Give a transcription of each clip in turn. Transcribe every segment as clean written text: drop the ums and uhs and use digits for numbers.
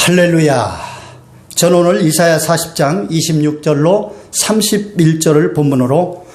할렐루야. 저는 오늘 이사야 40장 26절로 31절을 본문으로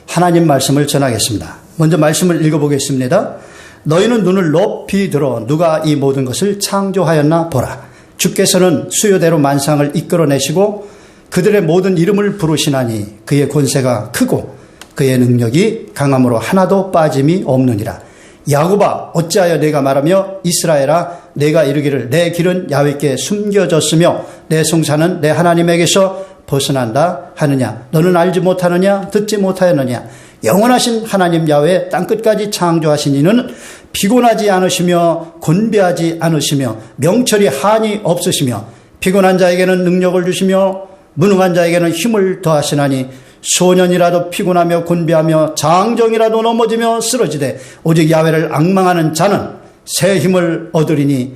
하나님 말씀을 전하겠습니다. 먼저 말씀을 읽어보겠습니다. 너희는 눈을 높이 들어 누가 이 모든 것을 창조하였나 보라. 주께서는 수요대로 만상을 이끌어내시고 그들의 모든 이름을 부르시나니 그의 권세가 크고 그의 능력이 강함으로 하나도 빠짐이 없느니라. 야곱아 어찌하여 내가 말하며 이스라엘아 내가 이르기를 내 길은 야훼께 숨겨졌으며 내 송사는 내 하나님에게서 벗어난다 하느냐. 너는 알지 못하느냐 듣지 못하였느냐. 영원하신 하나님 야훼 땅끝까지 창조하신 이는 피곤하지 않으시며 곤비하지 않으시며 명철이 한이 없으시며 피곤한 자에게는 능력을 주시며 무능한 자에게는 힘을 더하시나니 소년이라도 피곤하며 곤비하며 장정이라도 넘어지며 쓰러지되 오직 야훼를 앙망하는 자는 새 힘을 얻으리니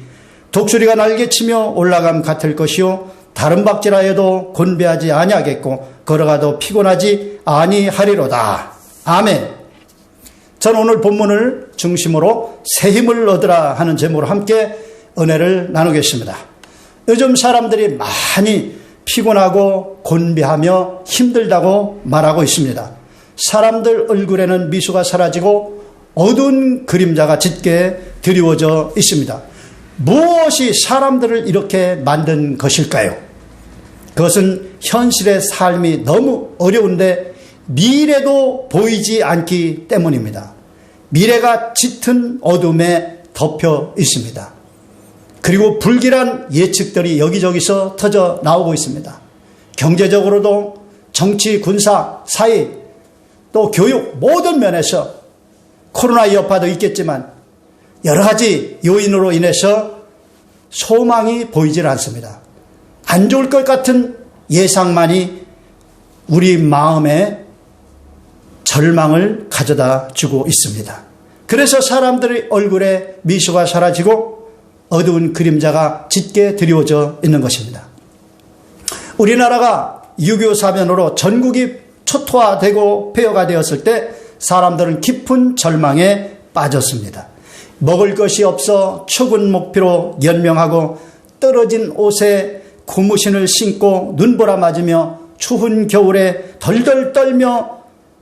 독수리가 날개치며 올라감 같을 것이요 다른 박질하여도 곤비하지 아니하겠고 걸어가도 피곤하지 아니하리로다. 아멘. 저는 오늘 본문을 중심으로 새 힘을 얻으라 하는 제목으로 함께 은혜를 나누겠습니다. 요즘 사람들이 많이 피곤하고 곤비하며 힘들다고 말하고 있습니다. 사람들 얼굴에는 미소가 사라지고 어두운 그림자가 짙게 드리워져 있습니다. 무엇이 사람들을 이렇게 만든 것일까요? 그것은 현실의 삶이 너무 어려운데 미래도 보이지 않기 때문입니다. 미래가 짙은 어둠에 덮여 있습니다. 그리고 불길한 예측들이 여기저기서 터져 나오고 있습니다. 경제적으로도 정치, 군사, 사회, 또 교육 모든 면에서 코로나 여파도 있겠지만 여러 가지 요인으로 인해서 소망이 보이질 않습니다. 안 좋을 것 같은 예상만이 우리 마음에 절망을 가져다 주고 있습니다. 그래서 사람들의 얼굴에 미소가 사라지고 어두운 그림자가 짙게 드리워져 있는 것입니다. 우리나라가 6.25 사변으로 전국이 초토화되고 폐허가 되었을 때 사람들은 깊은 절망에 빠졌습니다. 먹을 것이 없어 추군 목표로 연명하고 떨어진 옷에 고무신을 신고 눈보라 맞으며 추운 겨울에 덜덜 떨며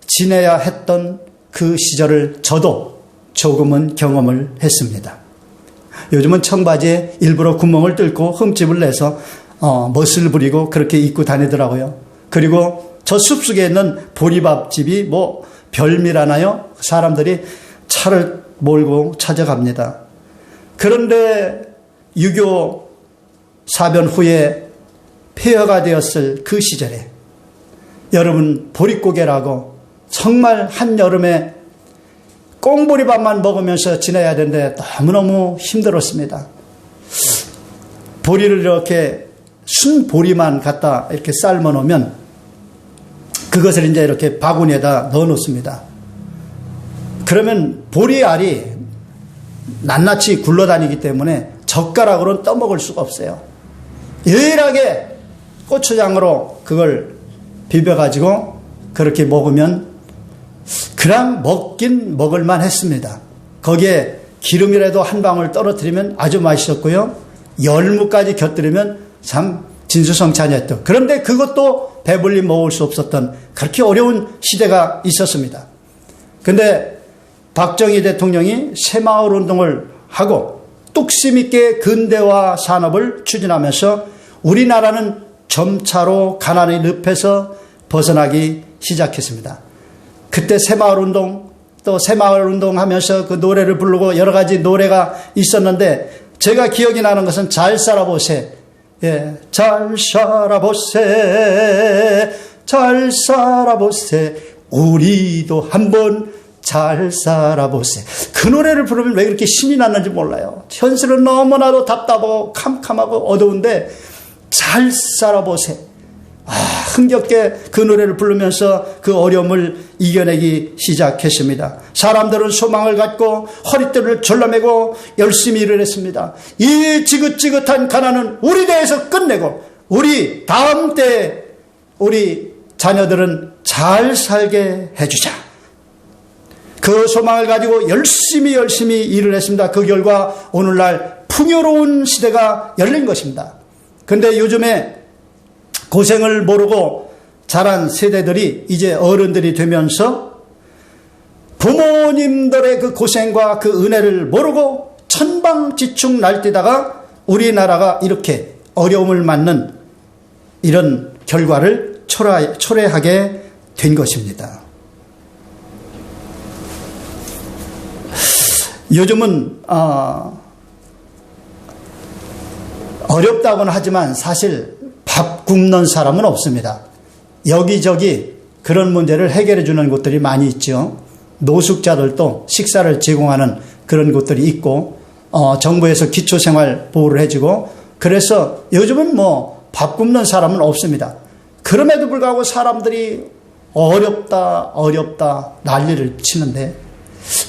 지내야 했던 그 시절을 저도 조금은 경험을 했습니다. 요즘은 청바지에 일부러 구멍을 뚫고 흠집을 내서 멋을 부리고 그렇게 입고 다니더라고요. 그리고 저 숲속에 있는 보리밥집이 뭐 별미라나요? 사람들이 차를 몰고 찾아갑니다. 그런데 6.25 사변 후에 폐허가 되었을 그 시절에 여러분 보릿고개라고 정말 한여름에 꽁보리밥만 먹으면서 지내야 되는데 너무너무 힘들었습니다. 보리를 이렇게 순보리만 갖다 이렇게 삶아 놓으면 그것을 이제 이렇게 바구니에다 넣어 놓습니다. 그러면 보리알이 낱낱이 굴러다니기 때문에 젓가락으로는 떠먹을 수가 없어요. 유일하게 고추장으로 그걸 비벼가지고 그렇게 먹으면 그냥 먹긴 먹을만 했습니다. 거기에 기름이라도 한 방울 떨어뜨리면 아주 맛있었고요. 열무까지 곁들이면 참 진수성찬이었죠. 그런데 그것도 배불리 먹을 수 없었던 그렇게 어려운 시대가 있었습니다. 그런데 박정희 대통령이 새마을 운동을 하고 뚝심 있게 근대화 산업을 추진하면서 우리나라는 점차로 가난의 늪에서 벗어나기 시작했습니다. 그때 새마을운동 또 새마을운동 하면서 그 노래를 부르고 여러 가지 노래가 있었는데 제가 기억이 나는 것은 잘 살아보세. 예, 잘 살아보세. 잘 살아보세. 우리도 한번 잘 살아보세. 그 노래를 부르면 왜 그렇게 신이 났는지 몰라요. 현실은 너무나도 답답하고 캄캄하고 어두운데 잘 살아보세. 흥겹게 그 노래를 부르면서 그 어려움을 이겨내기 시작했습니다. 사람들은 소망을 갖고 허리띠를 졸라매고 열심히 일을 했습니다. 이 지긋지긋한 가난은 우리 대에서 끝내고 우리 다음 때에 우리 자녀들은 잘 살게 해주자. 그 소망을 가지고 열심히 일을 했습니다. 그 결과 오늘날 풍요로운 시대가 열린 것입니다. 근데 요즘에 고생을 모르고 자란 세대들이 이제 어른들이 되면서 부모님들의 그 고생과 그 은혜를 모르고 천방지축 날뛰다가 우리나라가 이렇게 어려움을 맞는 이런 결과를 초래하게 된 것입니다. 요즘은 어렵다고는 하지만 사실 밥 굶는 사람은 없습니다. 여기저기 그런 문제를 해결해 주는 곳들이 많이 있죠. 노숙자들도 식사를 제공하는 그런 곳들이 있고 정부에서 기초생활 보호를 해주고 그래서 요즘은 뭐 밥 굶는 사람은 없습니다. 그럼에도 불구하고 사람들이 어렵다 난리를 치는데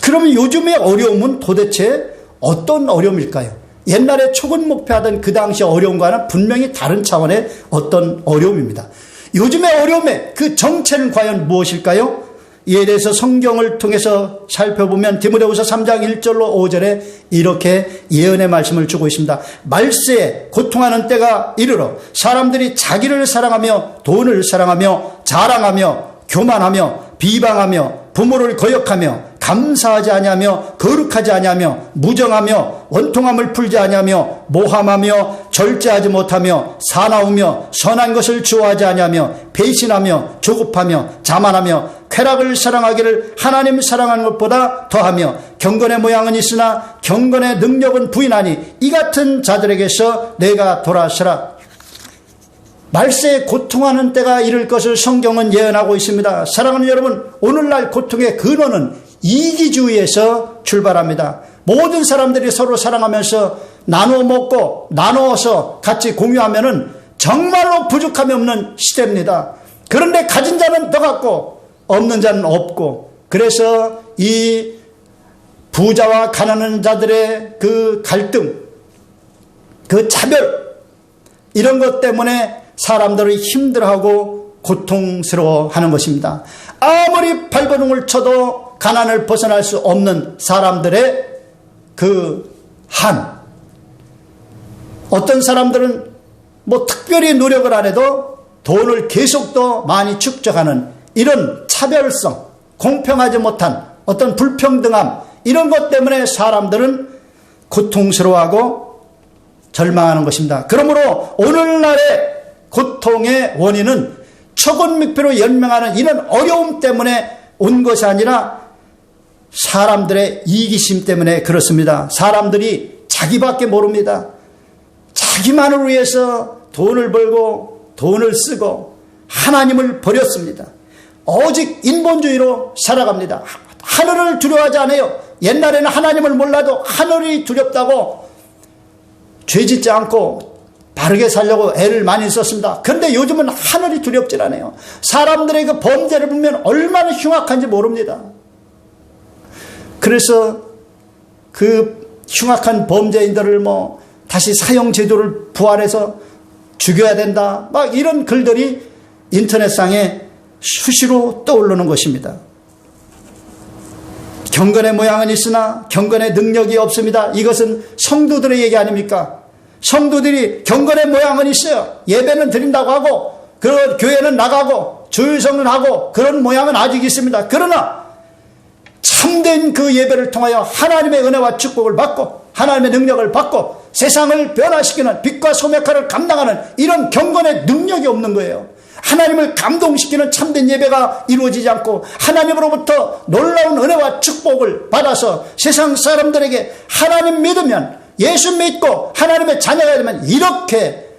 그러면 요즘의 어려움은 도대체 어떤 어려움일까요? 옛날에 초근 목표하던 그 당시 어려움과는 분명히 다른 차원의 어떤 어려움입니다. 요즘의 어려움의 그 정체는 과연 무엇일까요? 이에 대해서 성경을 통해서 살펴보면 디모데후서 3장 1절로 5절에 이렇게 예언의 말씀을 주고 있습니다. 말세에 고통하는 때가 이르러 사람들이 자기를 사랑하며 돈을 사랑하며 자랑하며 교만하며 비방하며 부모를 거역하며 감사하지 아니하며 거룩하지 아니하며 무정하며 원통함을 풀지 아니하며 모함하며 절제하지 못하며 사나우며 선한 것을 좋아하지 아니하며 배신하며 조급하며 자만하며 쾌락을 사랑하기를 하나님 사랑하는 것보다 더하며 경건의 모양은 있으나 경건의 능력은 부인하니 이 같은 자들에게서 내가 돌아서라. 말세에 고통하는 때가 이를 것을 성경은 예언하고 있습니다. 사랑하는 여러분, 오늘날 고통의 근원은 이기주의에서 출발합니다. 모든 사람들이 서로 사랑하면서 나누어 먹고 나누어서 같이 공유하면은 정말로 부족함이 없는 시대입니다. 그런데 가진 자는 더 갖고 없는 자는 없고, 그래서 이 부자와 가난한 자들의 그 갈등, 그 차별, 이런 것 때문에 사람들이 힘들어하고 고통스러워하는 것입니다. 아무리 발버둥을 쳐도 가난을 벗어날 수 없는 사람들의 그 한, 어떤 사람들은 뭐 특별히 노력을 안 해도 돈을 계속 더 많이 축적하는 이런 차별성, 공평하지 못한 어떤 불평등함, 이런 것 때문에 사람들은 고통스러워하고 절망하는 것입니다. 그러므로 오늘날의 고통의 원인은 초곤믹표로 연명하는 이런 어려움 때문에 온 것이 아니라 사람들의 이기심 때문에 그렇습니다. 사람들이 자기밖에 모릅니다. 자기만을 위해서 돈을 벌고 돈을 쓰고 하나님을 버렸습니다. 오직 인본주의로 살아갑니다. 하늘을 두려워하지 않아요. 옛날에는 하나님을 몰라도 하늘이 두렵다고 죄짓지 않고 바르게 살려고 애를 많이 썼습니다. 그런데 요즘은 하늘이 두렵질 않아요. 사람들의 그 범죄를 보면 얼마나 흉악한지 모릅니다. 그래서 그 흉악한 범죄인들을 뭐 다시 사형제도를 부활해서 죽여야 된다, 막 이런 글들이 인터넷상에 수시로 떠오르는 것입니다. 경건의 모양은 있으나 경건의 능력이 없습니다. 이것은 성도들의 얘기 아닙니까? 성도들이 경건의 모양은 있어요. 예배는 드린다고 하고, 그 교회는 나가고, 주일성은 하고, 그런 모양은 아직 있습니다. 그러나 참된 그 예배를 통하여 하나님의 은혜와 축복을 받고 하나님의 능력을 받고 세상을 변화시키는 빛과 소의 역할을 감당하는 이런 경건의 능력이 없는 거예요. 하나님을 감동시키는 참된 예배가 이루어지지 않고 하나님으로부터 놀라운 은혜와 축복을 받아서 세상 사람들에게 하나님 믿으면, 예수 믿고 하나님의 자녀가 되면 이렇게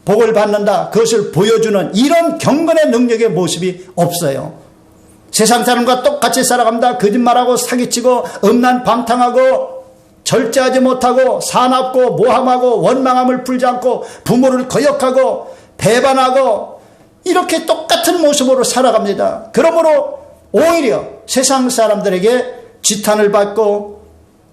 복을 받는다, 그것을 보여주는 이런 경건의 능력의 모습이 없어요. 세상 사람과 똑같이 살아갑니다. 거짓말하고 사기치고 음란방탕하고 절제하지 못하고 사납고 모함하고 원망함을 풀지 않고 부모를 거역하고 배반하고 이렇게 똑같은 모습으로 살아갑니다. 그러므로 오히려 세상 사람들에게 지탄을 받고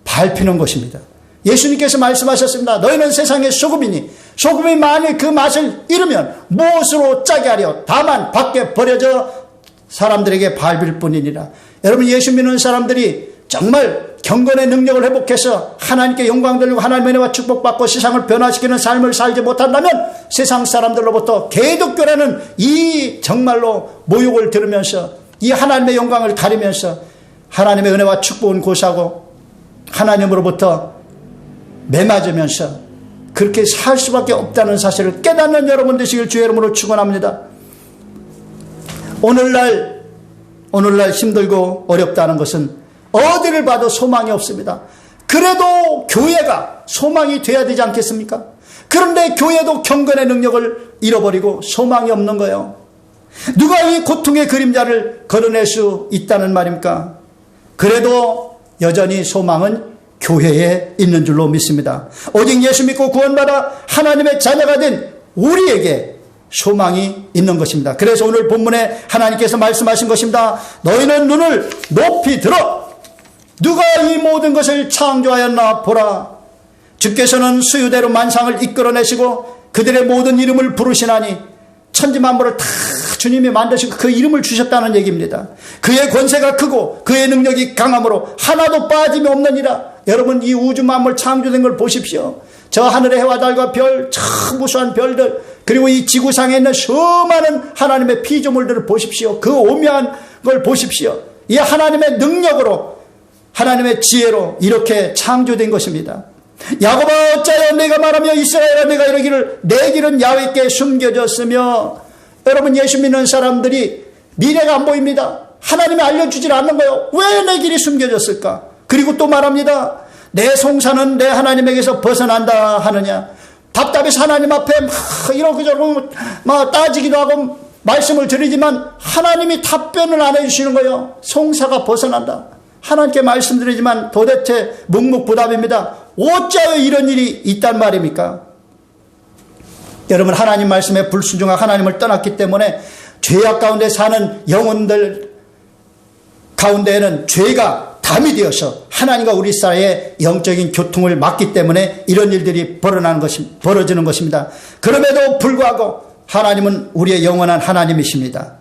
밟히는 것입니다. 예수님께서 말씀하셨습니다. 너희는 세상의 소금이니 소금이 만일 그 맛을 잃으면 무엇으로 짜게 하려? 다만 밖에 버려져 사람들에게 밟힐 뿐이니라. 여러분, 예수 믿는 사람들이 정말 경건의 능력을 회복해서 하나님께 영광 돌리고 하나님의 은혜와 축복받고 세상을 변화시키는 삶을 살지 못한다면 세상 사람들로부터 개독교라는 이 정말로 모욕을 들으면서 이 하나님의 영광을 가리면서 하나님의 은혜와 축복은 고사하고 하나님으로부터 매맞으면서 그렇게 살 수밖에 없다는 사실을 깨닫는 여러분 되시길 주의 이름으로 축원합니다. 오늘날 힘들고 어렵다는 것은 어디를 봐도 소망이 없습니다. 그래도 교회가 소망이 돼야 되지 않겠습니까? 그런데 교회도 경건의 능력을 잃어버리고 소망이 없는 거예요. 누가 이 고통의 그림자를 걸어낼 수 있다는 말입니까? 그래도 여전히 소망은 교회에 있는 줄로 믿습니다. 오직 예수 믿고 구원받아 하나님의 자녀가 된 우리에게 소망이 있는 것입니다. 그래서 오늘 본문에 하나님께서 말씀하신 것입니다. 너희는 눈을 높이 들어 누가 이 모든 것을 창조하였나 보라. 주께서는 수유대로 만상을 이끌어내시고 그들의 모든 이름을 부르시나니 천지만물을 다 주님이 만드시고 그 이름을 주셨다는 얘기입니다. 그의 권세가 크고 그의 능력이 강함으로 하나도 빠짐이 없느니라. 여러분 이 우주 만물 창조된 걸 보십시오. 저 하늘의 해와 달과 별, 참 무수한 별들, 그리고 이 지구상에 있는 수많은 하나님의 피조물들을 보십시오. 그 오묘한 걸 보십시오. 이 하나님의 능력으로 하나님의 지혜로 이렇게 창조된 것입니다. 야곱아 어찌하여 내가 말하며 이스라엘아 내가 이르기를 내 길은 야훼께 숨겨졌으며. 여러분 예수 믿는 사람들이 미래가 안 보입니다. 하나님이 알려주질 않는 거예요. 왜 내 길이 숨겨졌을까? 그리고 또 말합니다. 내 송사는 내 하나님에게서 벗어난다 하느냐. 답답해서 하나님 앞에 이렇게 저렇게 따지기도 하고 말씀을 드리지만 하나님이 답변을 안 해주시는 거예요. 송사가 벗어난다. 하나님께 말씀드리지만 도대체 묵묵부답입니다. 어찌하여 이런 일이 있단 말입니까? 여러분 하나님 말씀에 불순종하고 하나님을 떠났기 때문에 죄악 가운데 사는 영혼들 가운데에는 죄가 담이 되어서 하나님과 우리 사이의 영적인 교통을 막기 때문에 이런 일들이 벌어지는 것입니다. 그럼에도 불구하고 하나님은 우리의 영원한 하나님이십니다.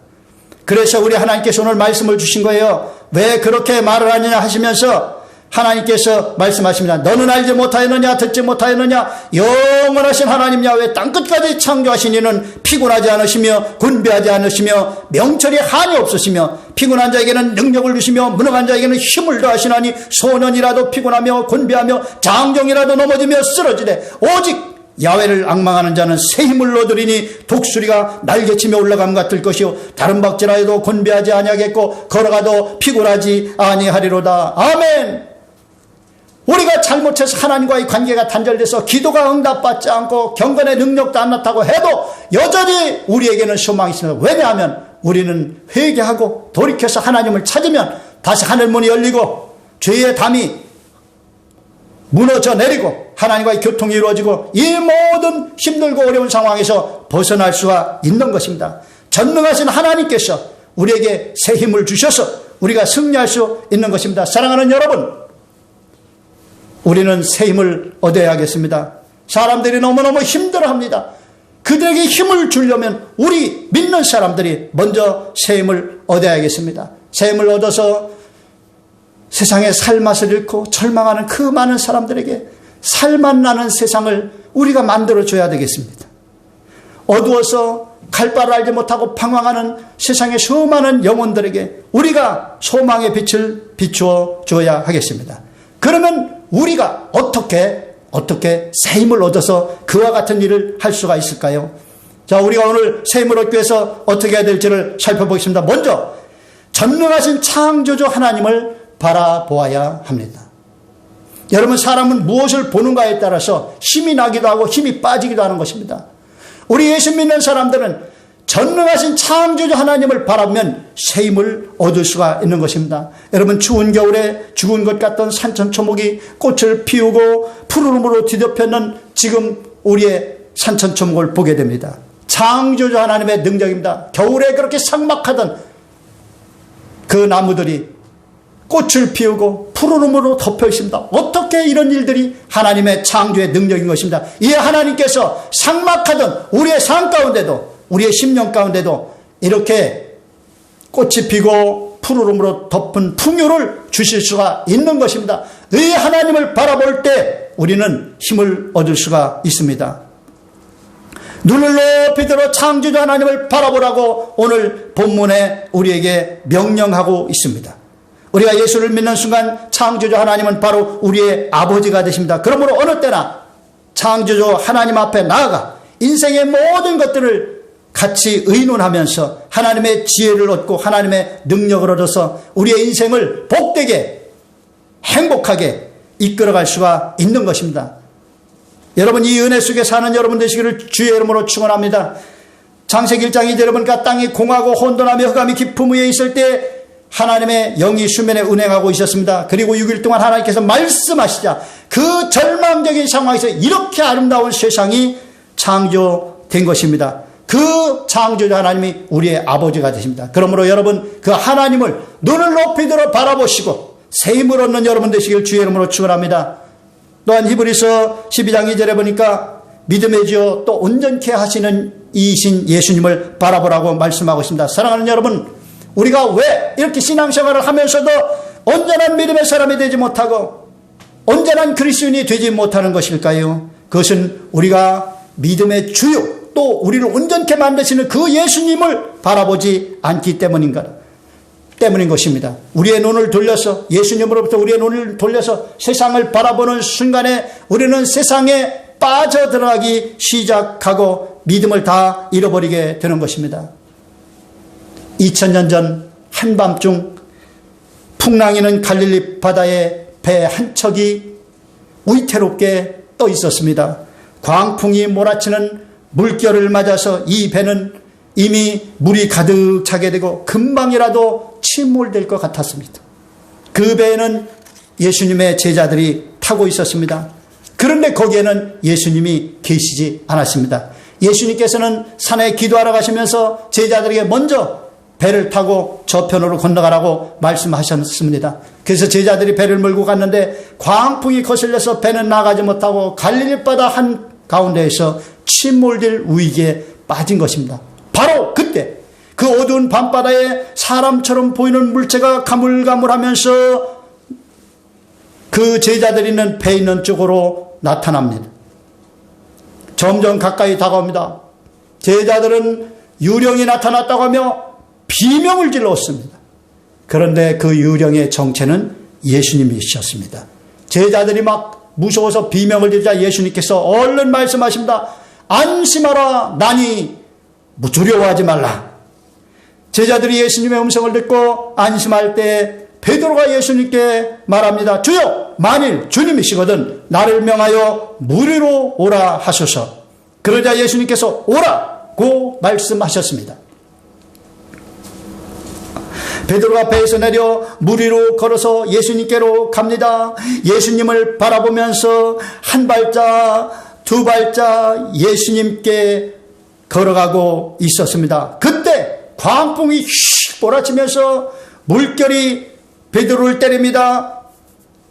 그래서 우리 하나님께서 오늘 말씀을 주신 거예요. 왜 그렇게 말을 하느냐 하시면서 하나님께서 말씀하십니다. 너는 알지 못하였느냐 듣지 못하였느냐 영원하신 하나님 야훼 땅끝까지 창조하신 이는 피곤하지 않으시며 곤비하지 않으시며 명철이 한이 없으시며 피곤한 자에게는 능력을 주시며 무능한 자에게는 힘을 더하시나니 소년이라도 피곤하며 곤비하며 장정이라도 넘어지며 쓰러지되 오직 야훼를 앙망하는 자는 새 힘을 얻으리니 독수리가 날개치며 올라감 같을 것이요 다른 박질하여도 곤비하지 아니하겠고 걸어가도 피곤하지 아니하리로다. 아멘. 우리가 잘못해서 하나님과의 관계가 단절돼서 기도가 응답받지 않고 경건의 능력도 안 나타나고 해도 여전히 우리에게는 소망이 있습니다. 왜냐하면 우리는 회개하고 돌이켜서 하나님을 찾으면 다시 하늘문이 열리고 죄의 담이 무너져 내리고 하나님과의 교통이 이루어지고 이 모든 힘들고 어려운 상황에서 벗어날 수가 있는 것입니다. 전능하신 하나님께서 우리에게 새 힘을 주셔서 우리가 승리할 수 있는 것입니다. 사랑하는 여러분, 우리는 새 힘을 얻어야겠습니다. 사람들이 너무너무 힘들어합니다. 그들에게 힘을 주려면 우리 믿는 사람들이 먼저 새 힘을 얻어야겠습니다. 새 힘을 얻어서 세상의 살맛을 잃고 절망하는 그 많은 사람들에게 살맛 나는 세상을 우리가 만들어줘야 되겠습니다. 어두워서 갈 바를 알지 못하고 방황하는 세상의 수많은 영혼들에게 우리가 소망의 빛을 비추어 줘야 하겠습니다. 그러면 우리가 어떻게 새 힘을 얻어서 그와 같은 일을 할 수가 있을까요? 자, 우리가 오늘 새 힘을 얻기 위해서 어떻게 해야 될지를 살펴보겠습니다. 먼저 전능하신 창조주 하나님을 바라보아야 합니다. 여러분 사람은 무엇을 보는가에 따라서 힘이 나기도 하고 힘이 빠지기도 하는 것입니다. 우리 예수 믿는 사람들은 전능하신 창조주 하나님을 바라보면 새 힘을 얻을 수가 있는 것입니다. 여러분 추운 겨울에 죽은 것 같던 산천초목이 꽃을 피우고 푸르름으로 뒤덮였는 지금 우리의 산천초목을 보게 됩니다. 창조주 하나님의 능력입니다. 겨울에 그렇게 삭막하던 그 나무들이 꽃을 피우고 푸르름으로 덮여 있습니다. 어떻게 이런 일들이 하나님의 창조의 능력인 것입니다. 이에 하나님께서 삭막하던 우리의 삶 가운데도 우리의 심령 가운데도 이렇게 꽃이 피고 푸르름으로 덮은 풍요를 주실 수가 있는 것입니다. 이 하나님을 바라볼 때 우리는 힘을 얻을 수가 있습니다. 눈을 높이 들어 창조주 하나님을 바라보라고 오늘 본문에 우리에게 명령하고 있습니다. 우리가 예수를 믿는 순간 창조주 하나님은 바로 우리의 아버지가 되십니다. 그러므로 어느 때나 창조주 하나님 앞에 나아가 인생의 모든 것들을 같이 의논하면서 하나님의 지혜를 얻고 하나님의 능력을 얻어서 우리의 인생을 복되게 행복하게 이끌어갈 수가 있는 것입니다. 여러분, 이 은혜 속에 사는 여러분 되시기를 주의 이름으로 축원합니다. 창세기 1장 2절에 보니까 땅이 공하고 혼돈하며 흑암이 깊음 위에 있을 때 하나님의 영이 수면에 운행하고 있었습니다. 그리고 6일 동안 하나님께서 말씀하시자 그 절망적인 상황에서 이렇게 아름다운 세상이 창조된 것입니다. 그 창조주 하나님이 우리의 아버지가 되십니다. 그러므로 여러분, 그 하나님을 눈을 높이 들어 바라보시고 새 힘을 얻는 여러분 되시길 주의 이름으로 축원합니다. 또한 히브리서 12장 2절에 보니까 믿음의 주요 또 온전케 하시는 이신 예수님을 바라보라고 말씀하고 있습니다. 사랑하는 여러분, 우리가 왜 이렇게 신앙생활을 하면서도 온전한 믿음의 사람이 되지 못하고 온전한 그리스도인이 되지 못하는 것일까요? 그것은 우리가 믿음의 주요 또 우리를 온전케 만드시는 그 예수님을 바라보지 않기 때문인 것입니다. 우리의 눈을 돌려서 예수님으로부터 우리의 눈을 돌려서 세상을 바라보는 순간에 우리는 세상에 빠져들어가기 시작하고 믿음을 다 잃어버리게 되는 것입니다. 2000년 전 한밤중 풍랑이는 갈릴리 바다에 배 한 척이 위태롭게 떠 있었습니다. 광풍이 몰아치는 물결을 맞아서 이 배는 이미 물이 가득 차게 되고 금방이라도 침몰될 것 같았습니다. 그 배에는 예수님의 제자들이 타고 있었습니다. 그런데 거기에는 예수님이 계시지 않았습니다. 예수님께서는 산에 기도하러 가시면서 제자들에게 먼저 배를 타고 저편으로 건너가라고 말씀하셨습니다. 그래서 제자들이 배를 몰고 갔는데 광풍이 거슬려서 배는 나가지 못하고 갈릴리 바다 한가운데에서 침몰될 위기에 빠진 것입니다. 바로 그때 그 어두운 밤바다에 사람처럼 보이는 물체가 가물가물하면서 그 제자들이 있는 배 있는 쪽으로 나타납니다. 점점 가까이 다가옵니다. 제자들은 유령이 나타났다고 하며 비명을 질렀습니다. 그런데 그 유령의 정체는 예수님이셨습니다. 제자들이 막 무서워서 비명을 지르자 예수님께서 얼른 말씀하십니다. 안심하라, 나니 두려워하지 말라. 제자들이 예수님의 음성을 듣고 안심할 때 베드로가 예수님께 말합니다. 주여, 만일 주님이시거든 나를 명하여 물 위로 오라 하소서. 그러자 예수님께서 오라고 말씀하셨습니다. 베드로가 배에서 내려 물 위로 걸어서 예수님께로 갑니다. 예수님을 바라보면서 한 발자 두 발자 예수님께 걸어가고 있었습니다. 그때 광풍이 휙 몰아치면서 물결이 베드로를 때립니다.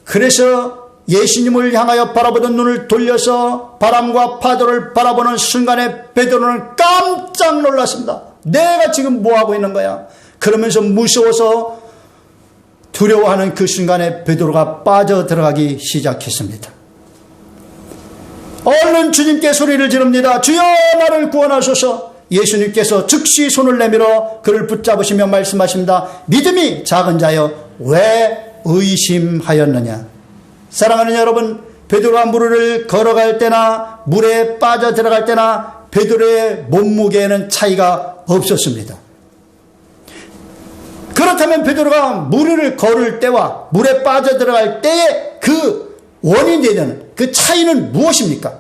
그래서 예수님을 향하여 바라보던 눈을 돌려서 바람과 파도를 바라보는 순간에 베드로는 깜짝 놀랐습니다. 내가 지금 뭐하고 있는 거야? 그러면서 무서워서 두려워하는 그 순간에 베드로가 빠져들어가기 시작했습니다. 얼른 주님께 소리를 지릅니다. 주여, 나를 구원하소서. 예수님께서 즉시 손을 내밀어 그를 붙잡으시며 말씀하십니다. 믿음이 작은 자여, 왜 의심하였느냐? 사랑하는 여러분, 베드로가 물을 걸어갈 때나 물에 빠져들어갈 때나 베드로의 몸무게에는 차이가 없었습니다. 그렇다면 베드로가 물 위를 걸을 때와 물에 빠져들어갈 때의 그 원인이 되는 그 차이는 무엇입니까?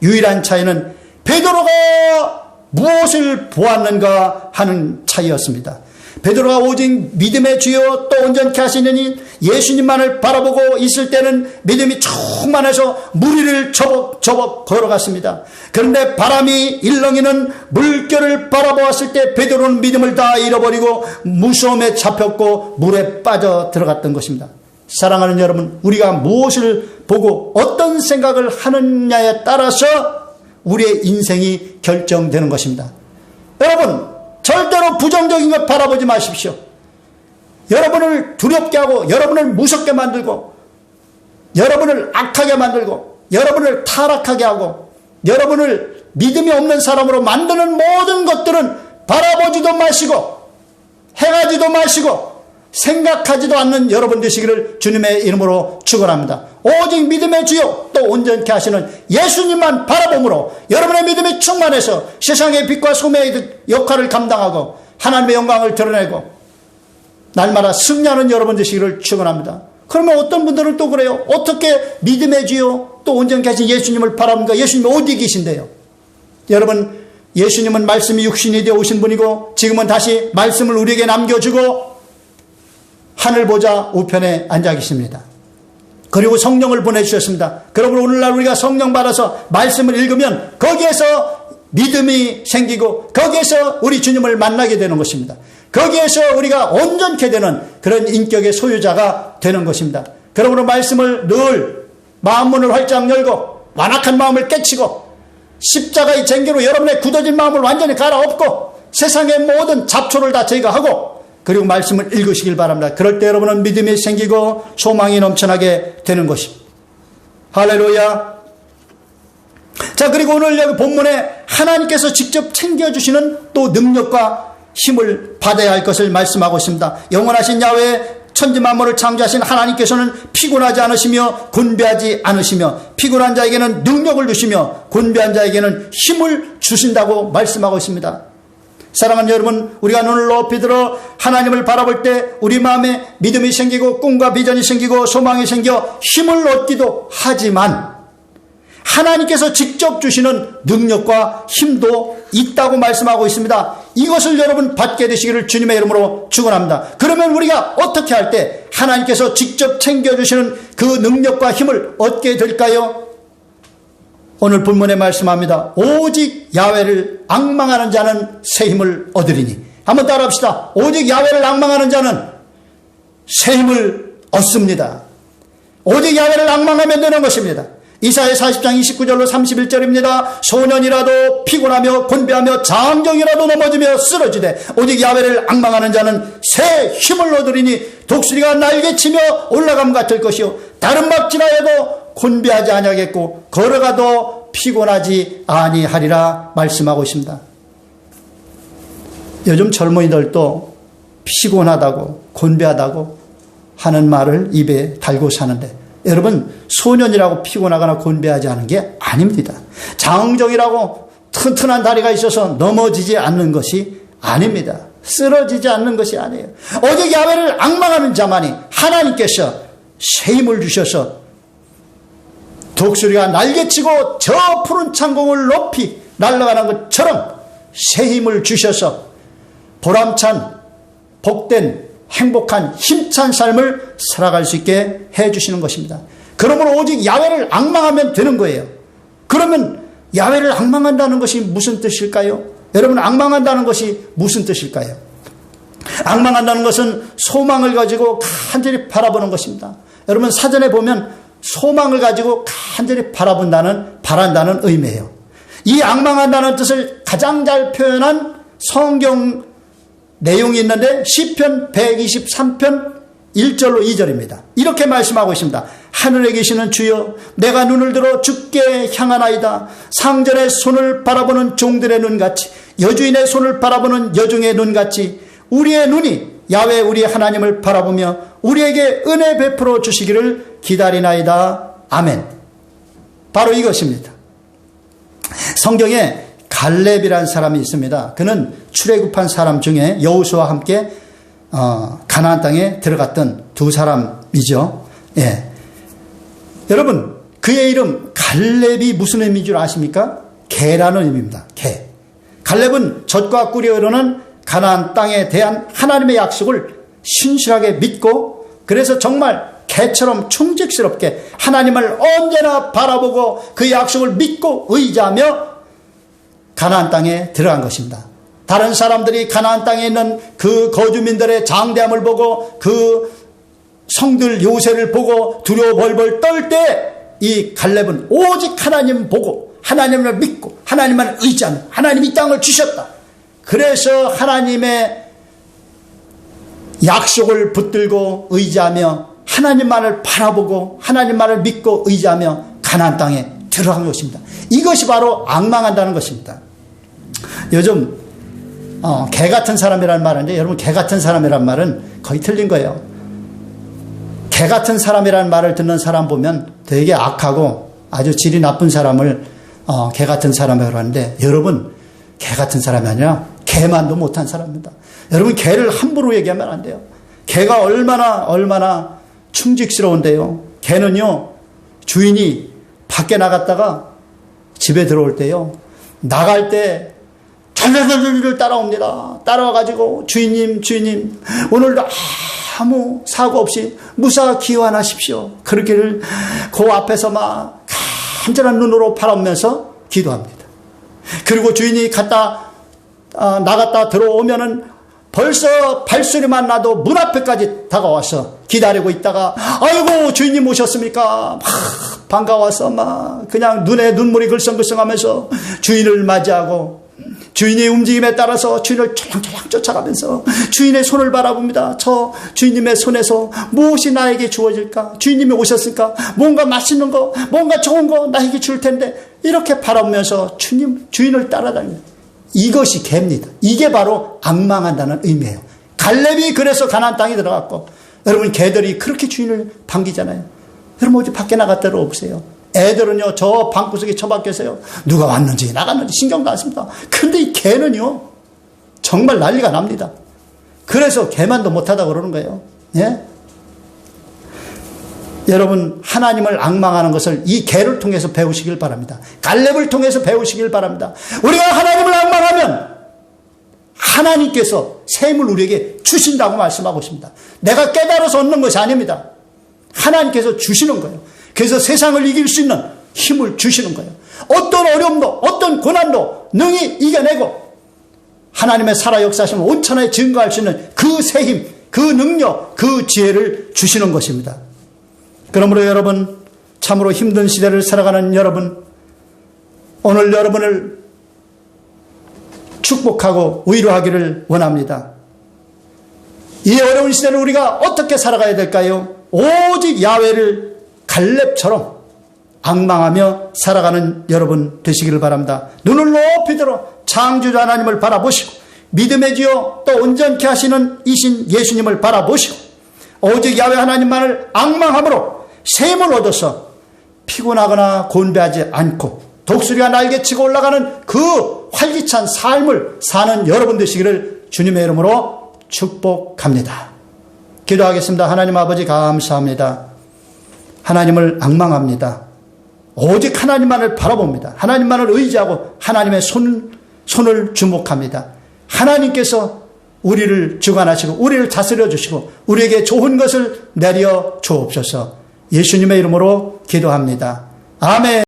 유일한 차이는 베드로가 무엇을 보았는가 하는 차이였습니다. 베드로가 오직 믿음의 주여 또 온전케 하시느니 예수님만을 바라보고 있을 때는 믿음이 충만해서 물 위를 저벅저벅 걸어갔습니다. 그런데 바람이 일렁이는 물결을 바라보았을 때 베드로는 믿음을 다 잃어버리고 무서움에 잡혔고 물에 빠져 들어갔던 것입니다. 사랑하는 여러분, 우리가 무엇을 보고 어떤 생각을 하느냐에 따라서 우리의 인생이 결정되는 것입니다. 여러분, 절대로 부정적인 것 바라보지 마십시오. 여러분을 두렵게 하고 여러분을 무섭게 만들고 여러분을 악하게 만들고 여러분을 타락하게 하고 여러분을 믿음이 없는 사람으로 만드는 모든 것들은 바라보지도 마시고 행하지도 마시고 생각하지도 않는 여러분 되시기를 주님의 이름으로 축원합니다. 오직 믿음의 주요 또 온전케 하시는 예수님만 바라봄으로 여러분의 믿음이 충만해서 세상의 빛과 소매의 역할을 감당하고 하나님의 영광을 드러내고 날마다 승리하는 여러분 되시기를 축원합니다. 그러면 어떤 분들은 또 그래요. 어떻게 믿음의 주요 또 온전케 하신 예수님을 바라봅니까? 예수님이 어디 계신데요? 여러분, 예수님은 말씀이 육신이 되어 오신 분이고 지금은 다시 말씀을 우리에게 남겨주고 하늘 보좌 우편에 앉아 계십니다. 그리고 성령을 보내주셨습니다. 그러므로 오늘날 우리가 성령 받아서 말씀을 읽으면 거기에서 믿음이 생기고 거기에서 우리 주님을 만나게 되는 것입니다. 거기에서 우리가 온전케 되는 그런 인격의 소유자가 되는 것입니다. 그러므로 말씀을 늘 마음문을 활짝 열고 완악한 마음을 깨치고 십자가의 쟁기로 여러분의 굳어진 마음을 완전히 갈아엎고 세상의 모든 잡초를 다 제거하고 그리고 말씀을 읽으시길 바랍니다. 그럴 때 여러분은 믿음이 생기고 소망이 넘쳐나게 되는 것입니다. 할렐루야. 자, 그리고 오늘 여기 본문에 하나님께서 직접 챙겨주시는 또 능력과 힘을 받아야 할 것을 말씀하고 있습니다. 영원하신 야훼 천지만물을 창조하신 하나님께서는 피곤하지 않으시며 곤배하지 않으시며 피곤한 자에게는 능력을 주시며 곤배한 자에게는 힘을 주신다고 말씀하고 있습니다. 사랑하는 여러분, 우리가 눈을 높이 들어 하나님을 바라볼 때 우리 마음에 믿음이 생기고 꿈과 비전이 생기고 소망이 생겨 힘을 얻기도 하지만 하나님께서 직접 주시는 능력과 힘도 있다고 말씀하고 있습니다. 이것을 여러분 받게 되시기를 주님의 이름으로 축원합니다. 그러면 우리가 어떻게 할 때 하나님께서 직접 챙겨주시는 그 능력과 힘을 얻게 될까요? 오늘 본문에 말씀합니다. 오직 야훼를 앙망하는 자는 새 힘을 얻으리니. 한번 따라합시다. 오직 야훼를 앙망하는 자는 새 힘을 얻습니다. 오직 야훼를 앙망하면 되는 것입니다. 이사야 40장 29절로 31절입니다. 소년이라도 피곤하며 곤배하며 장정이라도 넘어지며 쓰러지되 오직 야훼를 앙망하는 자는 새 힘을 얻으리니 독수리가 날개치며 올라감 같을 것이요 다른 막지라여도 곤배하지 아니하겠고 걸어가도 피곤하지 아니하리라 말씀하고 있습니다. 요즘 젊은이들도 피곤하다고 곤배하다고 하는 말을 입에 달고 사는데 여러분, 소년이라고 피곤하거나 곤배하지 않은 게 아닙니다. 장정이라고 튼튼한 다리가 있어서 넘어지지 않는 것이 아닙니다. 쓰러지지 않는 것이 아니에요. 오직 야훼를 앙망하는 자만이 하나님께서 새 힘을 주셔서 독수리가 날개치고 저 푸른 창공을 높이 날아가는 것처럼 새 힘을 주셔서 보람찬 복된 행복한 힘찬 삶을 살아갈 수 있게 해주시는 것입니다. 그러므로 오직 야훼를 앙망하면 되는 거예요. 그러면 야훼를 앙망한다는 것이 무슨 뜻일까요? 여러분, 앙망한다는 것이 무슨 뜻일까요? 앙망한다는 것은 소망을 가지고 간절히 바라보는 것입니다. 여러분, 사전에 보면 소망을 가지고 간절히 바란다는 의미예요. 이 앙망한다는 뜻을 가장 잘 표현한 성경 내용이 있는데 시편 123편 1절로 2절입니다. 이렇게 말씀하고 있습니다. 하늘에 계시는 주여, 내가 눈을 들어 주께 향하나이다. 상전의 손을 바라보는 종들의 눈같이, 여주인의 손을 바라보는 여종의 눈같이 우리의 눈이 야훼 우리 하나님을 바라보며 우리에게 은혜 베풀어 주시기를 기다리나이다. 아멘. 바로 이것입니다. 성경에 갈렙이라는 사람이 있습니다. 그는 출애굽한 사람 중에 여호수아와 함께 가나안 땅에 들어갔던 두 사람이죠. 예. 여러분, 그의 이름 갈렙이 무슨 의미인 줄 아십니까? 개라는 의미입니다. 개. 갈렙은 젖과 꿀이 흐르는 가나안 땅에 대한 하나님의 약속을 신실하게 믿고 그래서 정말 개처럼 충직스럽게 하나님을 언제나 바라보고 그 약속을 믿고 의지하며 가나안 땅에 들어간 것입니다. 다른 사람들이 가나안 땅에 있는 그 거주민들의 장대함을 보고 그 성들 요새를 보고 두려워 벌벌 떨 때 이 갈렙은 오직 하나님 보고 하나님을 믿고 하나님만 의지하는 하나님이 이 땅을 주셨다. 그래서 하나님의 약속을 붙들고 의지하며 하나님만을 바라보고 하나님만을 믿고 의지하며 가나안 땅에 들어간 것입니다. 이것이 바로 앙망한다는 것입니다. 요즘 개 같은 사람이라는 말인데, 여러분, 개 같은 사람이라는 말은 거의 틀린 거예요. 개 같은 사람이라는 말을 듣는 사람 보면 되게 악하고 아주 질이 나쁜 사람을 개 같은 사람이라고 하는데, 여러분, 개 같은 사람이 아니라 개만도 못한 사람입니다. 여러분, 개를 함부로 얘기하면 안 돼요. 개가 얼마나 충직스러운데요. 개는요, 주인이 밖에 나갔다가 집에 들어올 때요, 나갈 때 절절절절 따라옵니다. 따라와가지고 주인님 오늘도 아무 사고 없이 무사 귀환하십시오. 그렇게를 그 앞에서 막 간절한 눈으로 바라보면서 기도합니다. 그리고 주인이 나갔다 들어오면은 벌써 발소리만 나도 문 앞에까지 다가와서 기다리고 있다가, 아이고 주인님 오셨습니까? 막 반가워서 막 그냥 눈에 눈물이 글썽글썽하면서 주인을 맞이하고, 주인의 움직임에 따라서 주인을 쫄랑쫄랑 쫓아가면서 주인의 손을 바라봅니다. 저 주인님의 손에서 무엇이 나에게 주어질까? 주인님이 오셨으니까 뭔가 맛있는 거, 뭔가 좋은 거 나에게 줄 텐데, 이렇게 바라보면서 주인을 따라다닙니다. 이것이 개입니다. 이게 바로 앙망한다는 의미예요. 갈렙이 그래서 가나안 땅에 들어갔고, 여러분, 개들이 그렇게 주인을 반기잖아요. 여러분, 어디 밖에 나갔다고 없어요. 애들은요, 저 방구석에 처박혀서요, 누가 왔는지 나갔는지 신경도 안 씁니다. 근데 이 개는요, 정말 난리가 납니다. 그래서 개만도 못하다고 그러는 거예요. 예? 여러분, 하나님을 앙망하는 것을 이 개를 통해서 배우시길 바랍니다. 갈렙을 통해서 배우시길 바랍니다. 우리가 하나님을 앙망하면 하나님께서 샘을 우리에게 주신다고 말씀하고 있습니다. 내가 깨달아서 얻는 것이 아닙니다. 하나님께서 주시는 거예요. 그래서 세상을 이길 수 있는 힘을 주시는 거예요. 어떤 어려움도, 어떤 고난도 능히 이겨내고 하나님의 살아 역사하심을 온천하에 증거할 수 있는 그 새 힘, 그 능력, 그 지혜를 주시는 것입니다. 그러므로 여러분, 참으로 힘든 시대를 살아가는 여러분, 오늘 여러분을 축복하고 위로하기를 원합니다. 이 어려운 시대를 우리가 어떻게 살아가야 될까요? 오직 야훼를 갈렙처럼 앙망하며 살아가는 여러분 되시기를 바랍니다. 눈을 높이 들어 창조주 하나님을 바라보시고, 믿음의 주여 또 온전케 하시는 이신 예수님을 바라보시고, 오직 야훼 하나님만을 앙망함으로 샘을 얻어서 피곤하거나 곤배하지 않고 독수리가 날개치고 올라가는 그 활기찬 삶을 사는 여러분 되시기를 주님의 이름으로 축복합니다. 기도하겠습니다. 하나님 아버지, 감사합니다. 하나님을 앙망합니다. 오직 하나님만을 바라봅니다. 하나님만을 의지하고 하나님의 손을 주목합니다. 하나님께서 우리를 주관하시고 우리를 다스려 주시고 우리에게 좋은 것을 내려 주옵소서. 예수님의 이름으로 기도합니다. 아멘.